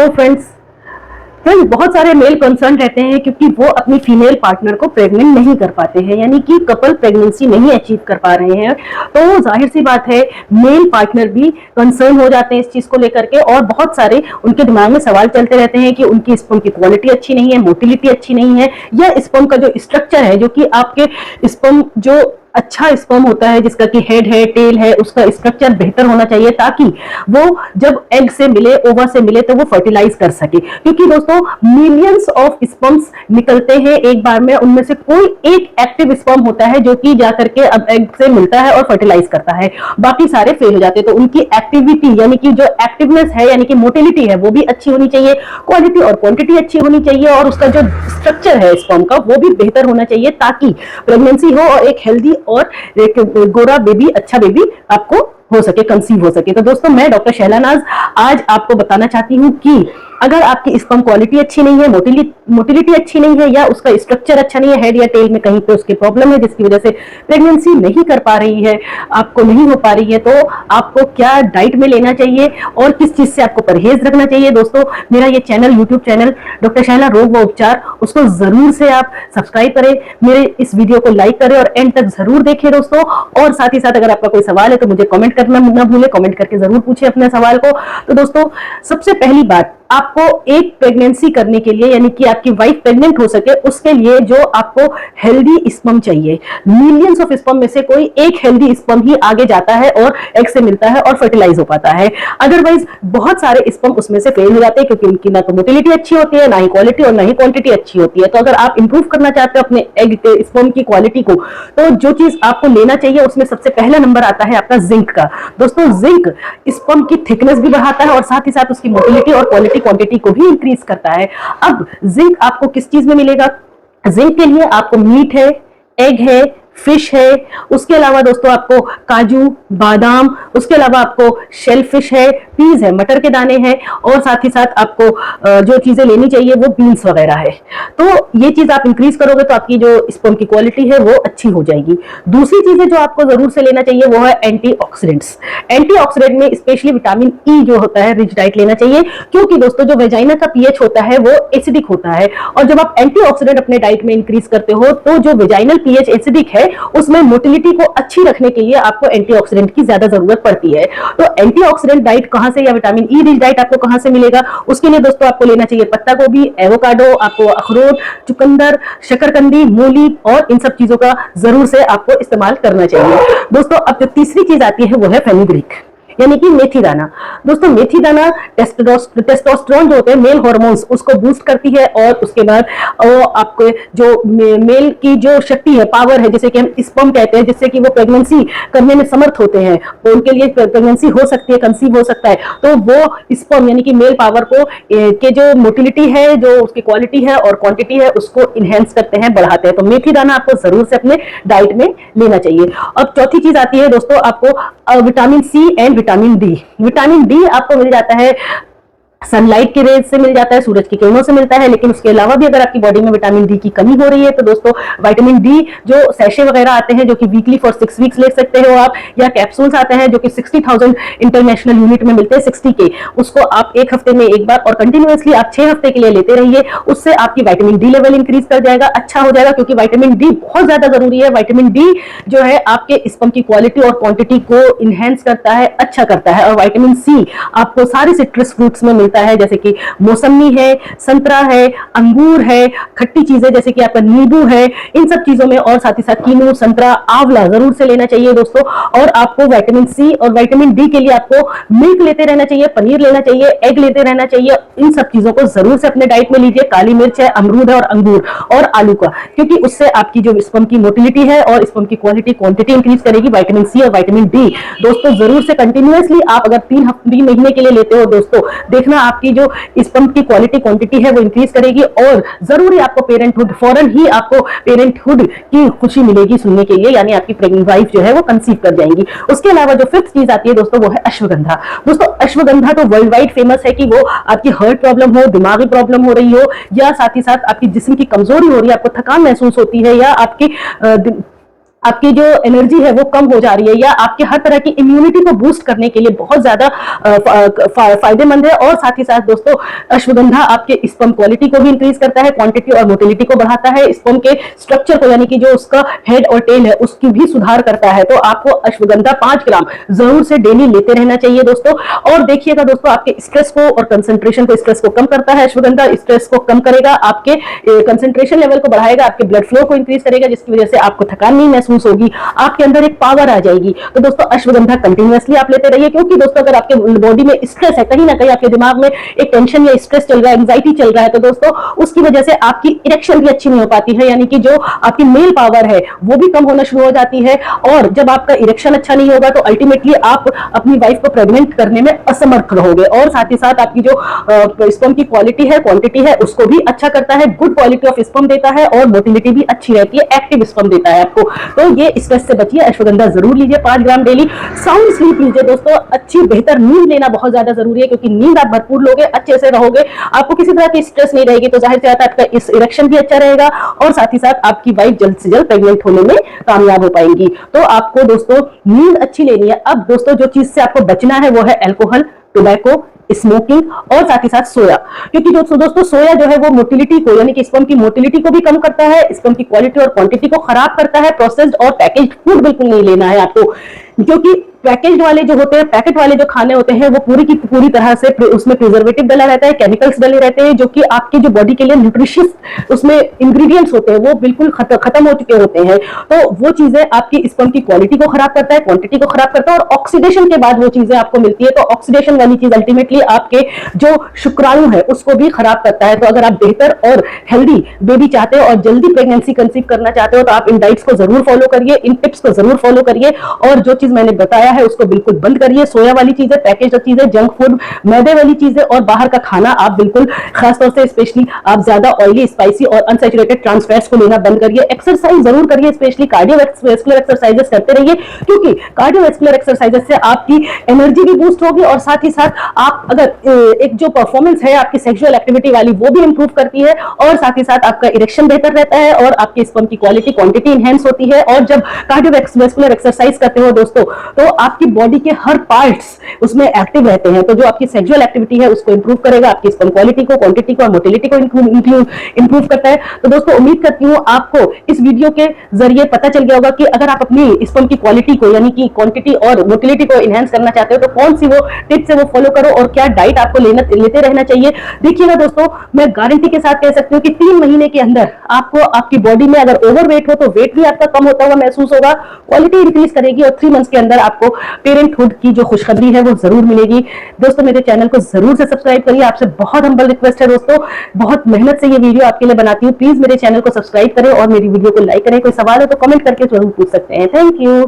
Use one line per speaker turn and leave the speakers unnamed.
Hello friends. बहुत सारे mail concern रहते हैं क्योंकि वो अपनी फीमेल पार्टनर को प्रेग्नेंट नहीं कर पाते हैं, यानी कि कपल प्रेगनेंसी नहीं अचीव कर पा रहे हैं। तो जाहिर सी बात है, मेल पार्टनर भी कंसर्न हो जाते हैं इस चीज को लेकर के, और बहुत सारे उनके दिमाग में सवाल चलते रहते हैं कि उनकी स्पर्म की क्वालिटी अच्छी नहीं है, मोटिलिटी अच्छी नहीं है, या स्पर्म का जो स्ट्रक्चर है, जो कि आपके स्पर्म जो अच्छा स्पर्म होता है, जिसका कि हेड है, टेल है, उसका स्ट्रक्चर बेहतर होना चाहिए ताकि वो जब एग से मिले, ओवा से मिले, तो वो फर्टिलाइज कर सके। क्योंकि दोस्तों मिलियंस ऑफ स्पर्म्स निकलते हैं एक बार में, उनमें से कोई एक एक्टिव स्पर्म होता है जो कि जाकर के अब एग से मिलता है और फर्टिलाइज करता है, बाकी सारे फेल हो जाते हैं। तो उनकी एक्टिविटी यानी कि जो एक्टिवनेस है, यानी कि मोटिलिटी है, वो भी अच्छी होनी चाहिए, क्वालिटी और क्वांटिटी अच्छी होनी चाहिए, और उसका जो स्ट्रक्चर है स्पर्म का वो भी बेहतर होना चाहिए ताकि प्रेगनेंसी हो और एक हेल्दी और एक गोरा बेबी, अच्छा बेबी आपको हो सके, कंसीव हो सके। तो दोस्तों मैं डॉक्टर शैला नाज आज आपको बताना चाहती हूं कि अगर आपकी स्पर्म क्वालिटी अच्छी नहीं है, मोटिलिटी अच्छी नहीं है, या उसका स्ट्रक्चर अच्छा नहीं है, हेड या टेल में कहीं पे उसकी प्रॉब्लम है जिसकी वजह से प्रेगनेंसी नहीं कर पा रही है, आपको नहीं हो पा रही है, तो आपको क्या डाइट में लेना चाहिए और किस चीज से आपको परहेज रखना चाहिए। दोस्तों मेरा ये channel, YouTube channel doctor Shaila रोग व उपचार, उसको जरूर से आप सब्सक्राइब करें, मेरे इस वीडियो को लाइक करें और एंड तक जरूर देखें दोस्तों। और साथ ही साथ अगर आपका कोई सवाल है तो मुझे कमेंट करना ना भूलें, कमेंट करके जरूर पूछें अपने सवाल को। तो दोस्तों सबसे पहली बात, आपको एक प्रेगनेंसी करने के लिए, यानी कि आपकी वाइफ प्रेग्नेंट हो सके, उसके लिए जो आपको हेल्दी स्पर्म चाहिए, मिलियंस ऑफ स्पर्म में से कोई एक हेल्दी स्पर्म ही आगे जाता है और एग से मिलता है और फर्टिलाइज हो पाता है। अदरवाइज बहुत सारे स्पर्म उसमें से फेल हो जाते हैं क्योंकि उनकी ना तो मोटिलिटी अच्छी होती है, ना ही क्वालिटी और ना ही क्वांटिटी अच्छी होती है। तो अगर आप इंप्रूव करना चाहते हो अपने एग के स्पर्म की क्वालिटी को, तो जो चीज आपको लेना चाहिए उसमें सबसे पहला नंबर आता है आपका जिंक का। दोस्तों जिंक स्पर्म की थिकनेस भी बढ़ाता है और साथ ही साथ उसकी मोटिलिटी और क्वांटिटी को भी इंक्रीज करता है। अब जिंक आपको किस चीज में मिलेगा? जिंक के लिए आपको मीट है, एग है, फिश है, उसके अलावा दोस्तों आपको काजू, बादाम, उसके अलावा आपको शेल फिश है, पीज है, मटर के दाने हैं, और साथ ही साथ आपको जो चीजें लेनी चाहिए वो बीन्स वगैरह है। तो ये चीज आप इंक्रीज करोगे तो आपकी जो स्पर्म की क्वालिटी है वो अच्छी हो जाएगी। दूसरी चीजें जो आपको जरूर से लेना चाहिए वो है एंटीऑक्सीडेंट्स। एंटीऑक्सीडेंट में स्पेशली विटामिन ई जो होता है, रिच डाइट लेना चाहिए, क्योंकि दोस्तों जो वेजाइना का पीएच होता है वो एसिडिक होता है, और जब आप एंटीऑक्सीडेंट अपने डाइट में इंक्रीज करते हो तो जो वेजाइनल पीएच एसिडिक है उसमें मोटिलिटी को अच्छी रखने के लिए आपको एंटीऑक्सीडेंट की ज्यादा जरूरत पड़ती है। तो एंटीऑक्सीडेंट डाइट कहां से, या विटामिन ई रिच डाइट आपको कहां से मिलेगा? उसके लिए दोस्तों आपको लेना चाहिए पत्ता गोभी, एवोकाडो, आपको अखरोट, चुकंदर, शकरकंदी, मूली, और इन सब चीजों का जरूर से आपको इस्तेमाल करना चाहिए। दोस्तों अब जो तीसरी चीज आती है वो है फेनुग्रीक, यानी कि मेथी दाना। दोस्तों मेथी दाना टेस्टोस्टेरोन जो होते हैं, मेल हार्मोन्स, उसको बूस्ट करती है, और उसके बाद वो आपको जो मेल की जो शक्ति है, पावर है, जैसे कि हम स्पर्म कहते हैं, जिससे कि वो प्रेगनेंसी करने में समर्थ होते हैं, तो उनके लिए प्रेगनेंसी हो सकती है, कंसीव हो सकता है। तो वो स्पर्म यानी कि मेल पावर को के जो मोटिलिटी है, जो उसकी क्वालिटी है और क्वांटिटी है, उसको इनहेंस करते हैं, बढ़ाते हैं। तो मेथी दाना आपको जरूर से अपने डाइट में लेना चाहिए। अब चौथी चीज आती है दोस्तों आपको vitamin C and vitamin D. Vitamin D आपको मिल जाता है सनलाइट के रेज से, मिल जाता है, सूरज की किरणों से मिलता है, लेकिन उसके अलावा भी अगर आपकी बॉडी में विटामिन डी की कमी हो रही है तो दोस्तों विटामिन डी जो सैशे वगैरह आते हैं, जो कि वीकली फॉर 6 वीक्स ले सकते हो आप, या कैप्सूल्स आते हैं जो कि 60,000 इंटरनेशनल यूनिट में मिलते हैं, 60 के, उसको आप एक हफ्ते में एक बार और कंटिन्यूअसली आप 6 हफ्ते के लिए लेते रहिए। उससे आपकी विटामिन डी लेवल इंक्रीज कर जाएगा, अच्छा हो जाएगा, क्योंकि विटामिन डी बहुत ज्यादा जरूरी है। विटामिन डी जो है आपके स्पर्म की क्वालिटी और क्वांटिटी को इनहेंस करता है, अच्छा करता है। और विटामिन सी आपको सारे सिट्रस फ्रूट्स में मिलता है, जैसे कि मौसमी है, संतरा है, अंगूर है, खट्टी चीजें जैसे कि आपका नींबू है, इन सब चीजों में, और साथ ही साथ कीनू, संतरा, आंवला जरूर से लेना चाहिए दोस्तों। और आपको विटामिन सी और विटामिन डी के लिए आपको मिल्क लेते रहना चाहिए, पनीर लेना चाहिए, एग लेते रहना चाहिए। इन सब चीजों को जरूर से अपने डाइट में लीजिए। काली मिर्च है, अमरूद है, और अंगूर और आलू का, क्योंकि उससे आपकी जो स्पर्म की मोटिलिटी है और स्पर्म की क्वालिटी क्वांटिटी इंक्रीज करेगी। विटामिन सी और विटामिन डी दोस्तों जरूर से कंटिन्यूअसली आप अगर 3 महीने के लिए लेते हो दोस्तों, देखना आपकी जो स्पर्म की क्वालिटी क्वांटिटी है वो इंक्रीज करेगी, और जरूरी आपको पेरेंटहुड, फौरन ही आपको पेरेंटहुड की खुशी मिलेगी सुनने के लिए, यानी आपकी प्रेग्नेंट वाइफ जो है वो कंसीव कर जाएंगी। उसके अलावा जो फिफ्थ चीज आती है दोस्तों वो है अश्वगंधा। दोस्तों अश्वगंधा तो वर्ल्ड वाइड फेमस है कि वो आपकी हार्ट प्रॉब्लम हो, दिमागी प्रॉब्लम हो रही हो, या साथ ही साथ आपकी जिस्म की कमजोरी हो रही है, आपको थकान महसूस होती है, या आपकी आपकी जो एनर्जी है वो कम हो जा रही है, या आपके हर तरह की इम्यूनिटी को बूस्ट करने के लिए बहुत ज्यादा फायदेमंद है। और साथ ही साथ दोस्तों, अश्वगंधा आपके स्पर्म क्वालिटी को भी इंक्रीज करता है, क्वांटिटी और मोटिलिटी को बढ़ाता है, स्पर्म के स्ट्रक्चर को यानी कि जो उसका हेड और टेल है उसकी भी सुधार करता है। तो आपको अश्वगंधा 5 ग्राम जरूर से डेली लेते रहना चाहिए दोस्तों। और देखिएगा दोस्तों, आपके स्ट्रेस को और कंसंट्रेशन को, स्ट्रेस को कम करता है अश्वगंधा, स्ट्रेस को कम करेगा, आपके कंसंट्रेशन लेवल को बढ़ाएगा, आपके ब्लड फ्लो को इंक्रीज करेगा, जिसकी वजह से आपको थकान नहीं महसूस होगी, आपके अंदर एक पावर आ जाएगी। तो दोस्तों, अश्वगंधा कंटिन्यूअसली आप लेते रहिए, क्योंकि दोस्तों अगर आपके बॉडी में स्ट्रेस है, कहीं ना कहीं आपके दिमाग में एक टेंशन या स्ट्रेस चल रहा है, एंजाइटी चल रहा है, तो दोस्तों उसकी वजह से आपकी इरेक्शन भी अच्छी नहीं हो पाती है, यानी कि जो आपकी मेल पावर है वो भी कम होना शुरू हो जाती है। और जब आपका इरेक्शन अच्छा नहीं होगा तो अल्टीमेटली आप अपनी वाइफ को प्रेग्नेंट करने में असमर्थ रहोगे। और साथ ही साथ आपकी जो स्पर्म की क्वालिटी है, क्वांटिटी है, उसको भी अच्छा करता है, गुड क्वालिटी ऑफ स्पर्म देता है, और मोटिलिटी भी अच्छी रहती है, एक्टिव स्पर्म देता है आपको। तो ये स्ट्रेस से बचिए, अश्वगंधा जरूर लीजिए 5 ग्राम डेली। साउंड स्लीप लीजिए दोस्तों, अच्छी बेहतर नींद लेना बहुत ज्यादा जरूरी है, क्योंकि नींद आप भरपूर लोगे, अच्छे से रहोगे, आपको किसी तरह की स्ट्रेस नहीं रहेगी, तो जाहिर सी बात है आपका इस इरेक्शन भी अच्छा रहेगा, और साथ ही साथ आपकी वाइफ जल्द से जल्द प्रेग्नेंट होने में कामयाब हो पाएंगी। तो आपको दोस्तों नींद अच्छी लेनी है। अब दोस्तों, जो चीज से आपको बचना है वो है अल्कोहल, टोबैको, स्मोकिंग, और साथ ही साथ सोया। क्योंकि जो दोस्तों सोया जो है वो मोटिलिटी को, यानी कि स्पर्म की मोटिलिटी को भी कम करता है, स्पर्म की क्वालिटी और क्वांटिटी को खराब करता है। प्रोसेस्ड और पैकेज्ड फूड बिल्कुल नहीं लेना है आपको, क्योंकि पैकेज वाले जो होते हैं, पैकेट वाले जो खाने होते हैं, वो पूरी की पूरी तरह से उसमें प्रिजर्वेटिव डला रहता है, केमिकल्स डले रहते हैं, जो कि आपकी जो बॉडी के लिए न्यूट्रिशियस उसमें इंग्रेडिएंट्स होते हैं वो बिल्कुल खत्म हो चुके होते हैं। तो वो चीजें आपकी स्पर्म की क्वालिटी को खराब करता है, क्वांटिटी को खराब करता है, और ऑक्सीडेशन के बाद वो चीजें आपको मिलती है। तो ऑक्सीडेशन वाली चीज अल्टीमेटली आपके जो शुक्राणु है उसको भी खराब करता है। तो अगर आप बेहतर और हेल्दी बेबी चाहते हो और जल्दी प्रेगनेंसी कंसीव करना चाहते हो, तो आप इन डाइट्स को जरूर फॉलो करिए, इन टिप्स को जरूर फॉलो करिए, और जो चीज मैंने बताया है उसको बिल्कुल बंद करिए। सोया वाली चीजें, पैकेज चीजें, जंक फूड, मैदे वाली चीजें और बाहर का खाना आप बिल्कुल, खासतौर से स्पेशली आप ज्यादा ऑयली, स्पाइसी और अनसैचुरेटेड ट्रांस फैट्स को लेना बंद करिए। एक्सरसाइज जरूर करिए, स्पेशली कार्डियोवैस्कुलर एक्सरसाइजेस करते रहिए, क्योंकि कार्डियोवैस्कुलर एक्सरसाइजेस से आपकी एनर्जी भी बूस्ट होगी, और साथ ही साथ आप अगर एक जो परफॉर्मेंस है आपकी सेक्सुअल एक्टिविटी वाली वो भी इंप्रूव करती है, और साथ ही साथ आपका इरेक्शन बेहतर रहता है, और आपके स्पर्म की क्वालिटी क्वांटिटी इंहेंस होती है। और जब कार्डियोवैस्कुलर एक्सरसाइज करते हो दोस्तों, तो आपकी बॉडी के हर पार्ट्स उसमें एक्टिव रहते हैं, तो जो आपकी सेक्सुअल एक्टिविटी है उसको इंप्रूव करेगा, आपकी स्पर्म क्वालिटी को, क्वांटिटी को और मोटिलिटी को इंप्रूव करता है। तो दोस्तों उम्मीद करती हूँ आपको इस वीडियो के जरिए पता चल गया होगा कि अगर आप अपनी स्पर्म की क्वालिटी को, यानी कि क्वांटिटी और मोटिलिटी को इनहेंस करना चाहते हो, तो कौन सी वो टिप्स है वो फॉलो करो, और क्या डाइट आपको लेते रहना चाहिए। देखिएगा दोस्तों, मैं गारंटी के साथ कह सकती हूँ कि 3 महीने के अंदर आपको आपकी बॉडी में अगर ओवरवेट हो तो वेट भी आपका कम होता हुआ महसूस होगा, क्वालिटी इंक्रीज करेगी, और 3 मंथ्स के अंदर आपको पेरेंटहुड की जो खुशखबरी है वो जरूर मिलेगी। दोस्तों मेरे चैनल को जरूर से सब्सक्राइब करिए, आपसे बहुत हम्बल रिक्वेस्ट है दोस्तों, बहुत मेहनत से ये वीडियो आपके लिए बनाती हूँ, प्लीज मेरे चैनल को सब्सक्राइब करें और मेरी वीडियो को लाइक करें। कोई सवाल हो तो कमेंट करके जरूर पूछ सकते हैं। Thank you.